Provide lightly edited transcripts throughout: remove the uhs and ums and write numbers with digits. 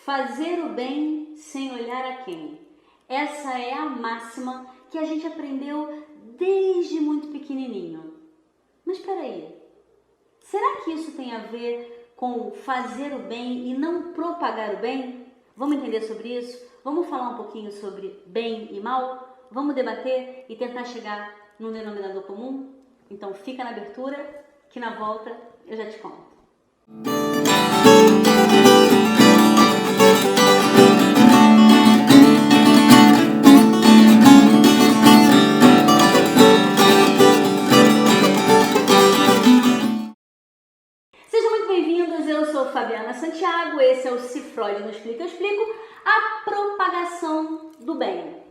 Fazer o bem sem olhar a quem. Essa é a máxima que a gente aprendeu desde muito pequenininho. Mas espera aí, será que isso tem a ver com fazer o bem e não propagar o bem? Vamos entender sobre isso? Vamos falar um pouquinho sobre bem e mal? Vamos debater e tentar chegar num denominador comum? Então fica na abertura que na volta eu já te conto. Sejam muito bem-vindos, eu sou Fabiana Santiago, esse é o Se Freud Não Explica, Eu Explico, a propagação do bem.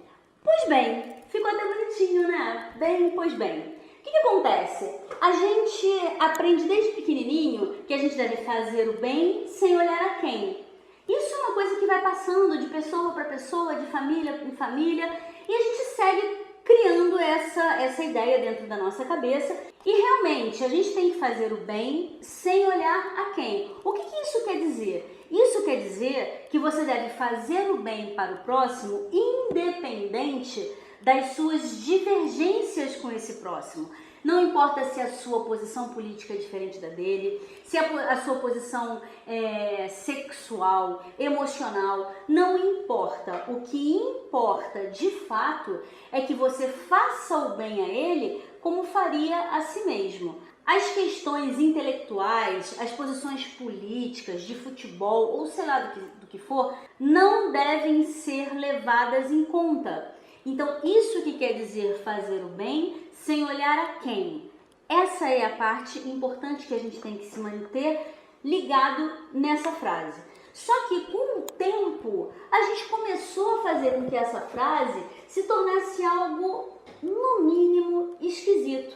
Pois bem, ficou até bonitinho, né? Bem, pois bem. O que acontece? A gente aprende desde pequenininho que a gente deve fazer o bem sem olhar a quem. Isso é uma coisa que vai passando de pessoa para pessoa, de família em família, e a gente segue criando essa ideia dentro da nossa cabeça. E realmente a gente tem que fazer o bem sem olhar a quem. O que isso quer dizer? Isso quer dizer que você deve fazer o bem para o próximo independente das suas divergências com esse próximo. Não importa se a sua posição política é diferente da dele, se a sua posição sexual, emocional, não importa. O que importa de fato é que você faça o bem a ele como faria a si mesmo. As questões intelectuais, as posições políticas, de futebol ou sei lá do que for, não devem ser levadas em conta. Então, isso que quer dizer fazer o bem sem olhar a quem. Essa é a parte importante que a gente tem que se manter ligado nessa frase. Só que com o tempo, a gente começou a fazer com que essa frase se tornasse algo, no mínimo, esquisito.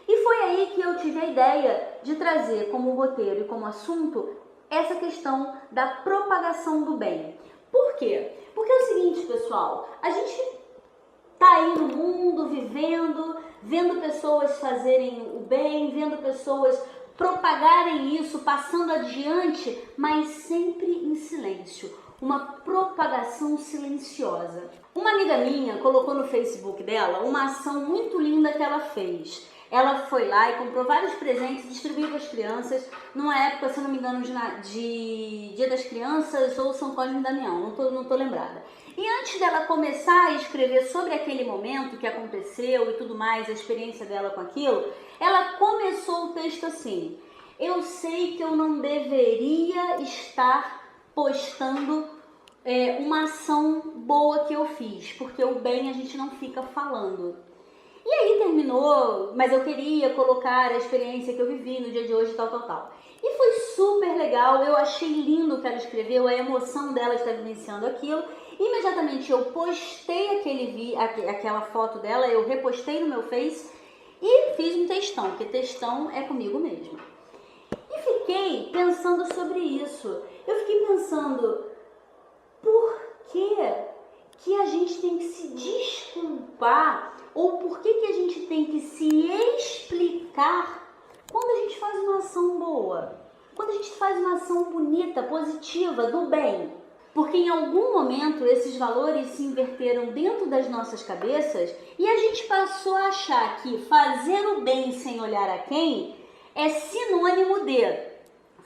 E foi aí que eu tive a ideia de trazer como roteiro e como assunto essa questão da propagação do bem. Por quê? Porque é o seguinte, pessoal, a gente tá aí no mundo, vivendo, vendo pessoas fazerem o bem, vendo pessoas propagarem isso, passando adiante, mas sempre em silêncio. Uma propagação silenciosa. Uma amiga minha colocou no Facebook dela uma ação muito linda que ela fez. Ela foi lá e comprou vários presentes e distribuiu para as crianças numa época, se eu não me engano, de Dia das Crianças ou São Cosme e Damião, não tô lembrada. E antes dela começar a escrever sobre aquele momento que aconteceu e tudo mais, a experiência dela com aquilo, ela começou o texto assim: eu sei que eu não deveria estar postando uma ação boa que eu fiz, porque o bem a gente não fica falando. E aí terminou, mas eu queria colocar a experiência que eu vivi no dia de hoje, tal. E foi super legal, eu achei lindo o que ela escreveu, a emoção dela de estar vivenciando aquilo. Imediatamente eu postei aquela foto dela, eu repostei no meu Face e fiz um textão, porque textão é comigo mesmo. E fiquei pensando sobre isso. Eu fiquei pensando, por que a gente tem que se desculpar ou por que a gente tem que se explicar quando a gente faz uma ação boa, quando a gente faz uma ação bonita, positiva, do bem? Porque em algum momento esses valores se inverteram dentro das nossas cabeças e a gente passou a achar que fazer o bem sem olhar a quem é sinônimo de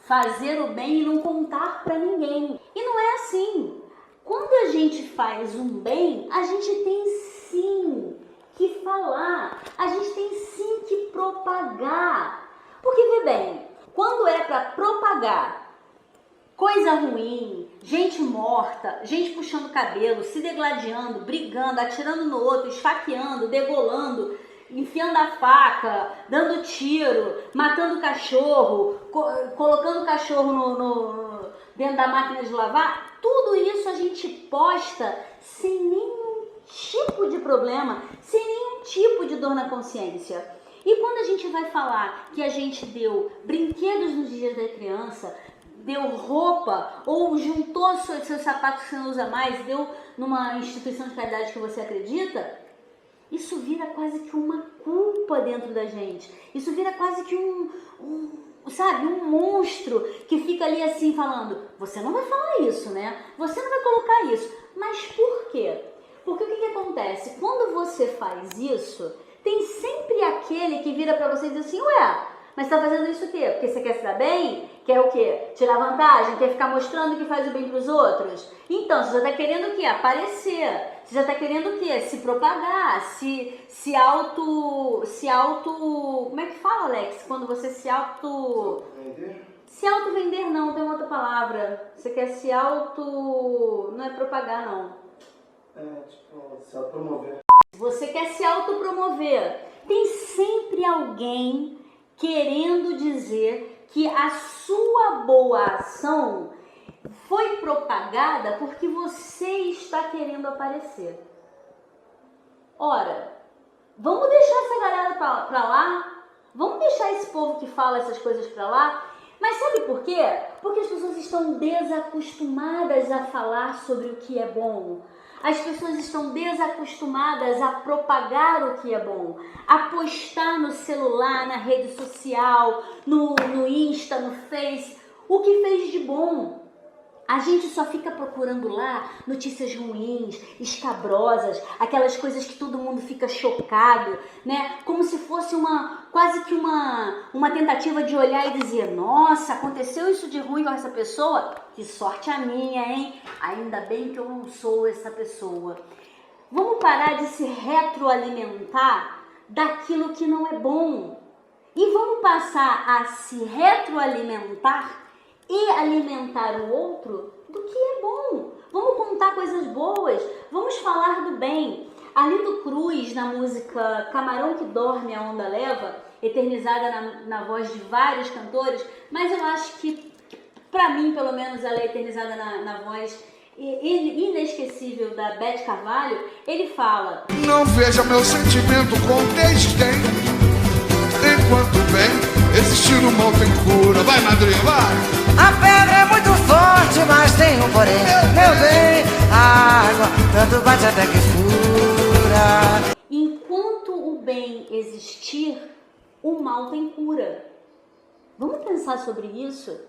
fazer o bem e não contar para ninguém. E não é assim. Quando a gente faz um bem, a gente tem sim que falar, a gente tem sim que propagar. Porque, vê bem, quando é para propagar coisa ruim, gente morta, gente puxando cabelo, se degladiando, brigando, atirando no outro, esfaqueando, degolando, enfiando a faca, dando tiro, matando cachorro, colocando o cachorro dentro da máquina de lavar, tudo isso a gente posta sem nenhum tipo de problema, sem nenhum tipo de dor na consciência. E quando a gente vai falar que a gente deu brinquedos nos dias da criança, deu roupa ou juntou seus sapatos que você não usa mais, deu numa instituição de caridade que você acredita, isso vira quase que uma culpa dentro da gente. Isso vira quase que sabe, um monstro que fica ali assim falando, você não vai falar isso, né? Você não vai colocar isso. Mas por quê? Porque o que acontece? Quando você faz isso, tem sempre aquele que vira pra você e diz assim, ué, mas você tá fazendo isso o quê? Porque você quer se dar bem? Quer o quê? Tirar vantagem? Quer ficar mostrando que faz o bem pros outros? Então, você já tá querendo o quê? Aparecer. Você já tá querendo o quê? Se propagar, se auto... Como é que fala, Alex? Quando você se auto... Vender? Se auto-vender não, tem uma outra palavra. Você quer se auto... Não é propagar, não. Tipo, se autopromover. Você quer se autopromover. Tem sempre alguém querendo dizer que a sua boa ação foi propagada porque você está querendo aparecer. Ora, vamos deixar essa galera pra lá? Vamos deixar esse povo que fala essas coisas pra lá? Mas sabe por quê? Porque as pessoas estão desacostumadas a falar sobre o que é bom. As pessoas estão desacostumadas a propagar o que é bom, a postar no celular, na rede social, no Insta, no Face, o que fez de bom. A gente só fica procurando lá notícias ruins, escabrosas, aquelas coisas que todo mundo fica chocado, né? Como se fosse quase que uma tentativa de olhar e dizer, nossa, aconteceu isso de ruim com essa pessoa? Que sorte a minha, hein? Ainda bem que eu não sou essa pessoa. Vamos parar de se retroalimentar daquilo que não é bom. E vamos passar a se retroalimentar e alimentar o outro do que é bom. Vamos contar coisas boas, vamos falar do bem. Arlindo Cruz, na música Camarão que Dorme, a Onda Leva, eternizada na voz de vários cantores, mas eu acho que, pra mim, pelo menos, ela é eternizada na voz inesquecível da Beth Carvalho. Ele fala: não veja meu sentimento com desdém, enquanto bem existir o mal tem cura. Vai, madrinha, vai! A pedra é muito forte, mas tem um porém. Meu bem, a água tanto bate até que fura. Enquanto o bem existir, o mal tem cura. Vamos pensar sobre isso?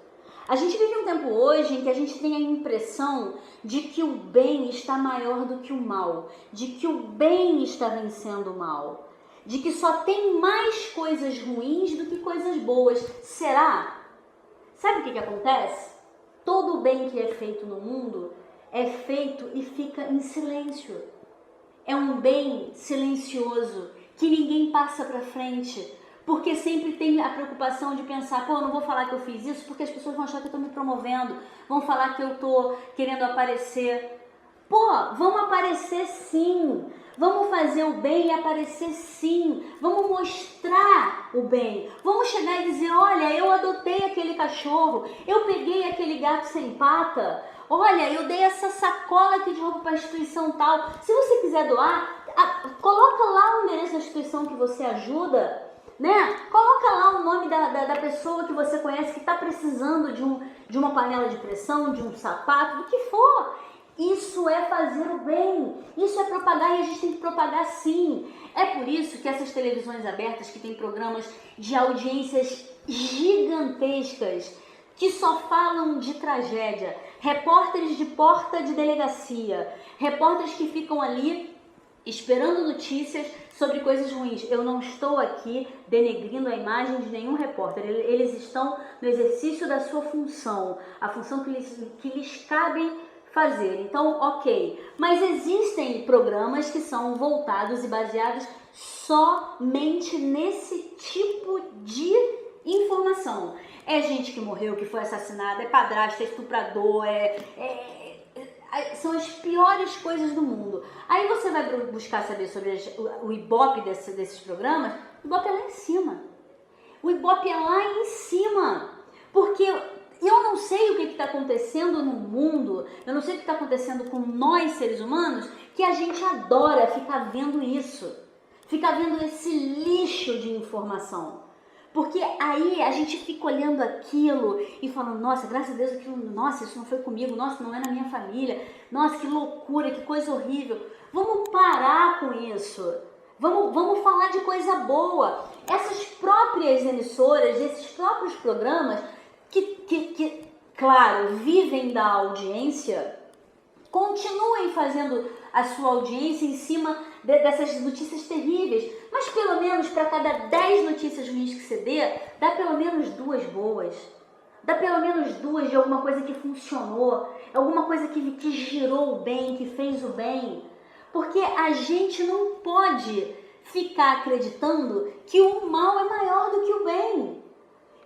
A gente vive um tempo hoje em que a gente tem a impressão de que o bem está maior do que o mal, de que o bem está vencendo o mal, de que só tem mais coisas ruins do que coisas boas. Será? Sabe o que acontece? Todo o bem que é feito no mundo é feito e fica em silêncio. É um bem silencioso que ninguém passa para frente, porque sempre tem a preocupação de pensar, pô, eu não vou falar que eu fiz isso porque as pessoas vão achar que eu estou me promovendo, vão falar que eu estou querendo aparecer. Pô, vamos aparecer sim, vamos fazer o bem e aparecer sim, vamos mostrar o bem, vamos chegar e dizer, olha, eu adotei aquele cachorro, eu peguei aquele gato sem pata, olha, eu dei essa sacola aqui de roupa para a instituição tal. Se você quiser doar, coloca lá o endereço da instituição que você ajuda, né? Coloca lá o nome da pessoa que você conhece que está precisando de uma panela de pressão, de um sapato, do que for. Isso é fazer o bem, isso é propagar e a gente tem que propagar sim. É por isso que essas televisões abertas que têm programas de audiências gigantescas, que só falam de tragédia, repórteres de porta de delegacia, repórteres que ficam ali esperando notícias sobre coisas ruins. Eu não estou aqui denegrindo a imagem de nenhum repórter, eles estão no exercício da sua função, a função que lhes cabe fazer. Então, ok. Mas existem programas que são voltados e baseados somente nesse tipo de informação. É gente que morreu, que foi assassinada, é padrasto, é estuprador, são as piores coisas do mundo. Aí você vai buscar saber sobre o Ibope desses programas. O Ibope é lá em cima. O Ibope é lá em cima. Porque eu não sei o que está acontecendo no mundo, eu não sei o que está acontecendo com nós, seres humanos, que a gente adora ficar vendo isso. Ficar vendo esse lixo de informação. Porque aí a gente fica olhando aquilo e falando, nossa, graças a Deus, aquilo, nossa, isso não foi comigo, nossa, não é na minha família, nossa, que loucura, que coisa horrível. Vamos parar com isso. Vamos falar de coisa boa. Essas próprias emissoras, esses próprios programas que claro, vivem da audiência, continuem fazendo a sua audiência em cima dessas notícias terríveis. Mas pelo menos para cada 10 notícias ruins que você dê, dá pelo menos 2 boas. Dá pelo menos 2 de alguma coisa que funcionou, alguma coisa que girou o bem, que fez o bem. Porque a gente não pode ficar acreditando que o mal é maior do que o bem.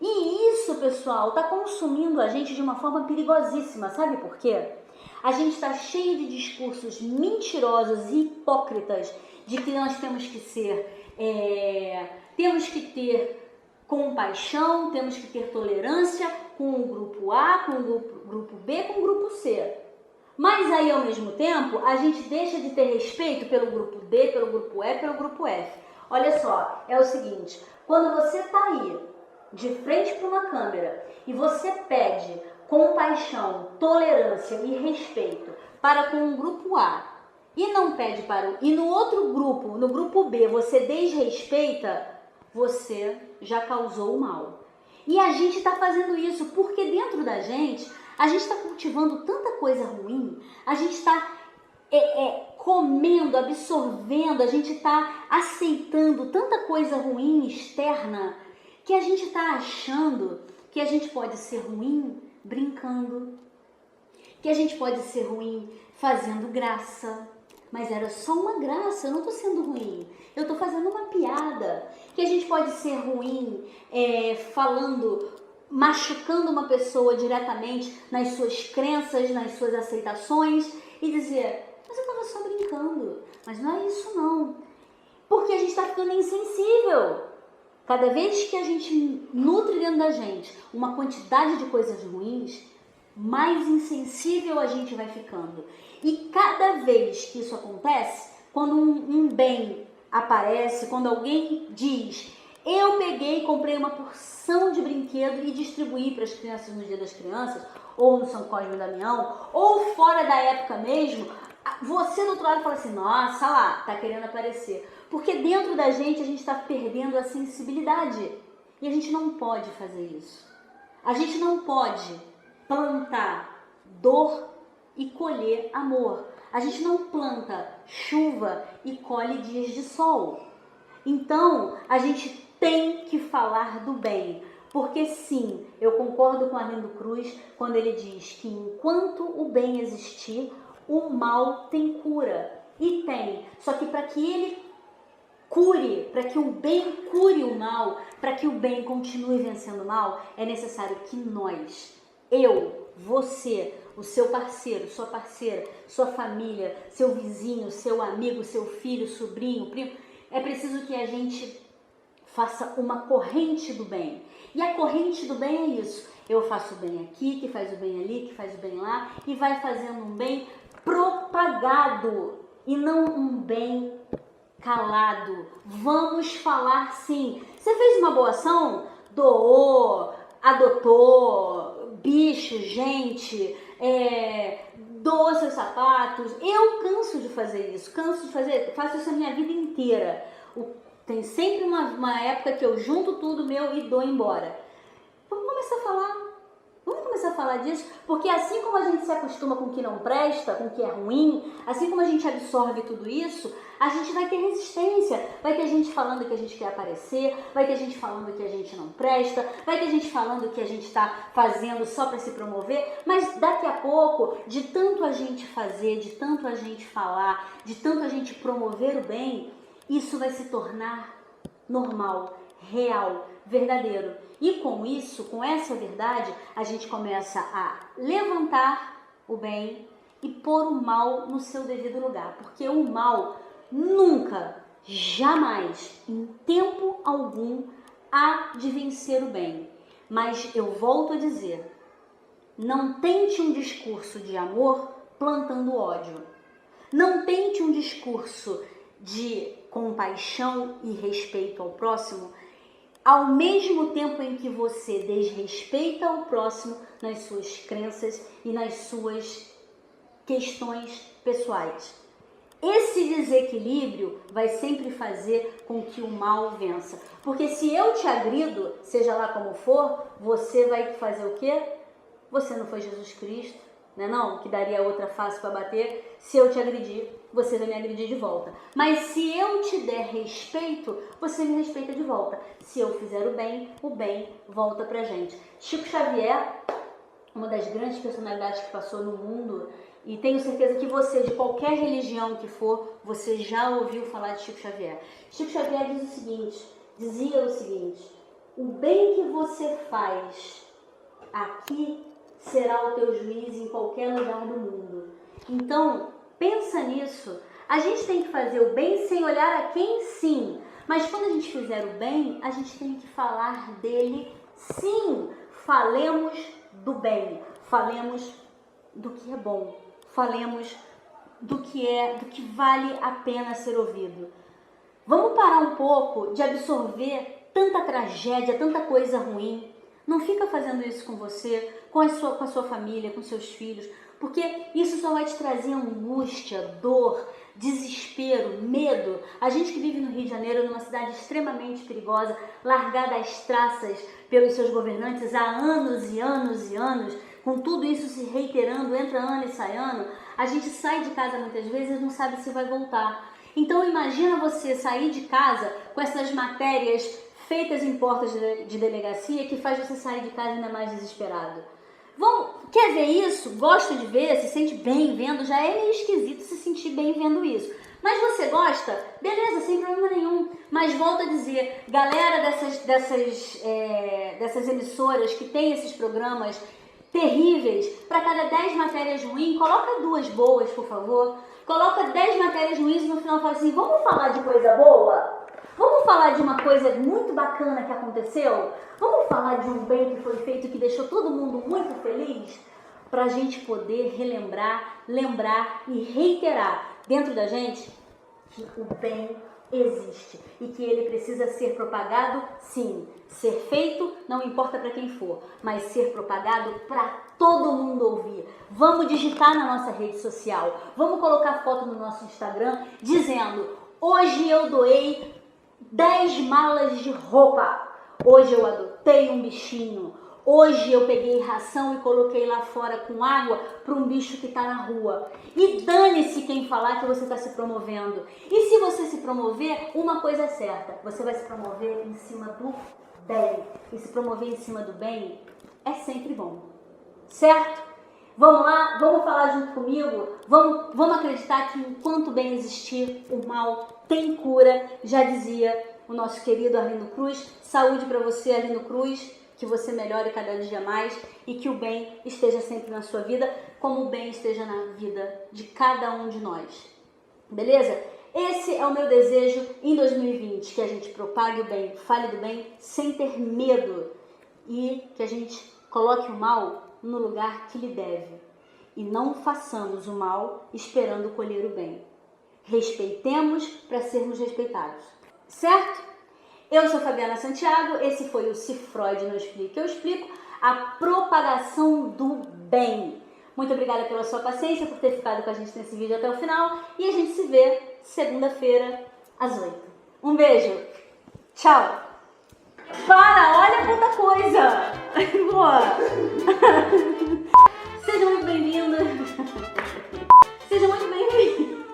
E isso, pessoal, está consumindo a gente de uma forma perigosíssima. Sabe por quê? A gente está cheio de discursos mentirosos e hipócritas de que nós temos que ter compaixão, temos que ter tolerância com o grupo A, com o grupo B, com o grupo C. Mas aí, ao mesmo tempo, a gente deixa de ter respeito pelo grupo D, pelo grupo E, pelo grupo F. Olha só, é o seguinte, quando você está aí, de frente para uma câmera, e você pede compaixão, tolerância e respeito para com o grupo A, e não pede e no outro grupo, no grupo B, você desrespeita, você já causou o mal. E a gente está fazendo isso porque dentro da gente, a gente está cultivando tanta coisa ruim, a gente está comendo, absorvendo, a gente está aceitando tanta coisa ruim externa, que a gente está achando que a gente pode ser ruim brincando, que a gente pode ser ruim fazendo graça. Mas era só uma graça, eu não estou sendo ruim, eu estou fazendo uma piada. Que a gente pode ser ruim machucando uma pessoa diretamente nas suas crenças, nas suas aceitações e dizer, mas eu estava só brincando, mas não é isso não. Porque a gente está ficando insensível. Cada vez que a gente nutre dentro da gente uma quantidade de coisas ruins, mais insensível a gente vai ficando. E cada vez que isso acontece, quando um bem aparece, quando alguém diz, eu peguei e comprei uma porção de brinquedo e distribuí para as crianças no Dia das Crianças, ou no São Cosme e Damião, ou fora da época mesmo, você do outro lado fala assim, nossa lá, tá querendo aparecer. Porque dentro da gente a gente está perdendo a sensibilidade. E a gente não pode fazer isso. A gente não pode plantar dor e colher amor. A gente não planta chuva e colhe dias de sol. Então, a gente tem que falar do bem. Porque sim, eu concordo com Arlindo Cruz quando ele diz que enquanto o bem existir, o mal tem cura. E tem. Só que para que ele cure, para que o bem cure o mal, para que o bem continue vencendo o mal, é necessário que nós, eu, você, o seu parceiro, sua parceira, sua família, seu vizinho, seu amigo, seu filho, sobrinho, primo, é preciso que a gente faça uma corrente do bem. E a corrente do bem é isso. Eu faço o bem aqui, que faz o bem ali, que faz o bem lá, e vai fazendo um bem propagado e não um bem calado. Vamos falar sim. Você fez uma boa ação? Doou, adotou, bicho, gente, doou seus sapatos. Eu canso de fazer isso, faço isso a minha vida inteira. Tem sempre uma época que eu junto tudo meu e dou embora. Vamos começar a falar. Vamos começar a falar disso, porque assim como a gente se acostuma com o que não presta, com o que é ruim, assim como a gente absorve tudo isso, a gente vai ter resistência. Vai ter gente falando que a gente quer aparecer, vai ter gente falando que a gente não presta, vai ter gente falando que a gente está fazendo só para se promover, mas daqui a pouco, de tanto a gente fazer, de tanto a gente falar, de tanto a gente promover o bem, isso vai se tornar normal, real, verdadeiro. E com isso, com essa verdade, a gente começa a levantar o bem e pôr o mal no seu devido lugar. Porque o mal nunca, jamais, em tempo algum, há de vencer o bem. Mas eu volto a dizer, não tente um discurso de amor plantando ódio. Não tente um discurso de compaixão e respeito ao próximo, ao mesmo tempo em que você desrespeita o próximo nas suas crenças e nas suas questões pessoais. Esse desequilíbrio vai sempre fazer com que o mal vença. Porque se eu te agrido, seja lá como for, você vai fazer o quê? Você não foi Jesus Cristo, né não? Que daria outra face para bater. Se eu te agredir, você vai me agredir de volta. Mas se eu te der respeito, você me respeita de volta. Se eu fizer o bem volta pra gente. Chico Xavier, uma das grandes personalidades que passou no mundo, e tenho certeza que você, de qualquer religião que for, você já ouviu falar de Chico Xavier. Chico Xavier dizia o seguinte: o bem que você faz aqui será o teu juízo em qualquer lugar do mundo. Então, pensa nisso. A gente tem que fazer o bem sem olhar a quem, sim. Mas quando a gente fizer o bem, a gente tem que falar dele, sim. Falemos do bem. Falemos do que é bom. Falemos do que vale a pena ser ouvido. Vamos parar um pouco de absorver tanta tragédia, tanta coisa ruim. Não fica fazendo isso com você, com a sua família, com seus filhos, porque isso só vai te trazer angústia, dor, desespero, medo. A gente que vive no Rio de Janeiro, numa cidade extremamente perigosa, largada às traças pelos seus governantes há anos e anos e anos, com tudo isso se reiterando, entra ano e sai ano, a gente sai de casa muitas vezes e não sabe se vai voltar. Então imagina você sair de casa com essas matérias feitas em portas de delegacia que faz você sair de casa ainda mais desesperado. Quer ver isso? Gosta de ver? Se sente bem vendo? Já é meio esquisito se sentir bem vendo isso. Mas você gosta? Beleza, sem problema nenhum. Mas volto a dizer, galera dessas emissoras que tem esses programas terríveis, para cada 10 matérias ruins, coloca 2 boas, por favor. Coloca 10 matérias ruins e no final fala assim, vamos falar de coisa boa? Vamos falar de uma coisa muito bacana que aconteceu? Vamos falar de um bem que foi feito que deixou todo mundo muito feliz? Para a gente poder relembrar, lembrar e reiterar dentro da gente que o bem existe e que ele precisa ser propagado, sim. Ser feito não importa para quem for, mas ser propagado para todo mundo ouvir. Vamos digitar na nossa rede social, vamos colocar foto no nosso Instagram dizendo: hoje eu doei 10 malas de roupa, hoje eu adotei um bichinho, hoje eu peguei ração e coloquei lá fora com água para um bicho que está na rua. E dane-se quem falar que você está se promovendo. E se você se promover, uma coisa é certa, você vai se promover em cima do bem. E se promover em cima do bem é sempre bom, certo? Vamos lá, vamos falar junto comigo, vamos acreditar que enquanto o bem existir, o mal tem cura. Já dizia o nosso querido Arlindo Cruz. Saúde para você, Arlindo Cruz, que você melhore cada dia mais e que o bem esteja sempre na sua vida, como o bem esteja na vida de cada um de nós. Beleza? Esse é o meu desejo em 2020, que a gente propague o bem, fale do bem sem ter medo e que a gente coloque o mal no lugar que lhe deve e não façamos o mal esperando colher o bem. Respeitemos para sermos respeitados, certo? Eu sou Fabiana Santiago, esse foi o Se Freud Não Explica, eu explico a propagação do bem. Muito obrigada pela sua paciência, por ter ficado com a gente nesse vídeo até o final e a gente se vê segunda-feira às 8. Um beijo, tchau! Olha quanta coisa! Boa! Seja muito bem-vindo! Seja muito bem-vindo!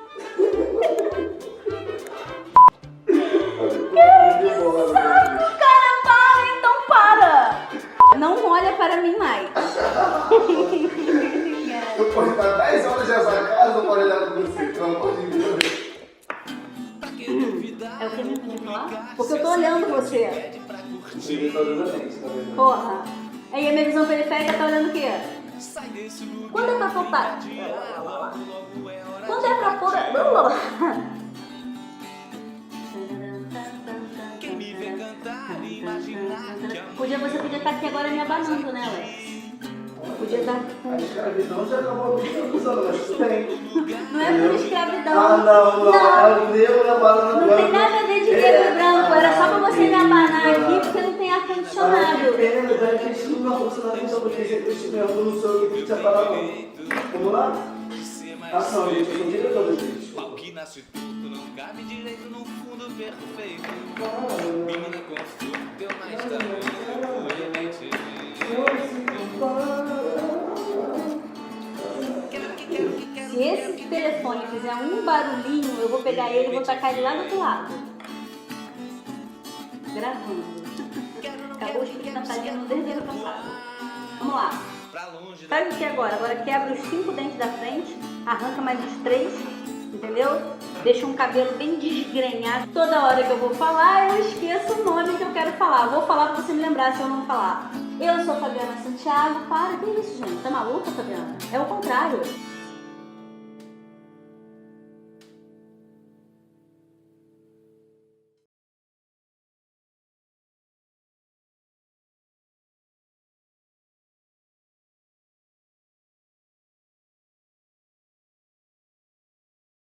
Cara, para, então para! Não olha para mim mais. Eu posso estar 10 horas nessa casa, eu posso olhar para você, não pode me É o que mesmo de falar? Porque eu tô olhando você. Você tá olhando a gente, tá vendo? Porra. Aí a minha visão periférica tá olhando o quê? Quando é pra poupar? Quando é pra pôr... Você podia estar aqui agora me abanando, né, Alex? Podia estar com... A escravidão já acabou há muitos anos, mas tudo bem. Não é por escravidão. Ah, não. É o negro na banana não branca. Tem nada a ver de negro e branco. Era só pra você me abanar aqui, porque não tem ar-condicionado. Que pena, a gente nunca funcionou nem sobre esse investimento, não sou eu que te aparar, não. Vamos lá? Ação, gente, eu sou diretor da gente. Que nasce torto, não cabe direito no fundo perfeito. Menina consulta, teu mais tamanho, Se esse telefone fizer um barulhinho, eu vou pegar ele e vou tacar ele lá do outro lado. Gravando. Acabou o espírito natalino desde o ano passado. Vamos lá. Faz o que agora? Agora quebra os 5 dentes da frente, arranca mais os 3, entendeu? Deixa um cabelo bem desgrenhado. Toda hora que eu vou falar, eu esqueço o nome que eu quero falar. Vou falar pra você me lembrar se eu não falar. Eu sou Fabiana Santiago. Para, que isso, gente? Tá maluca, Fabiana? É o contrário.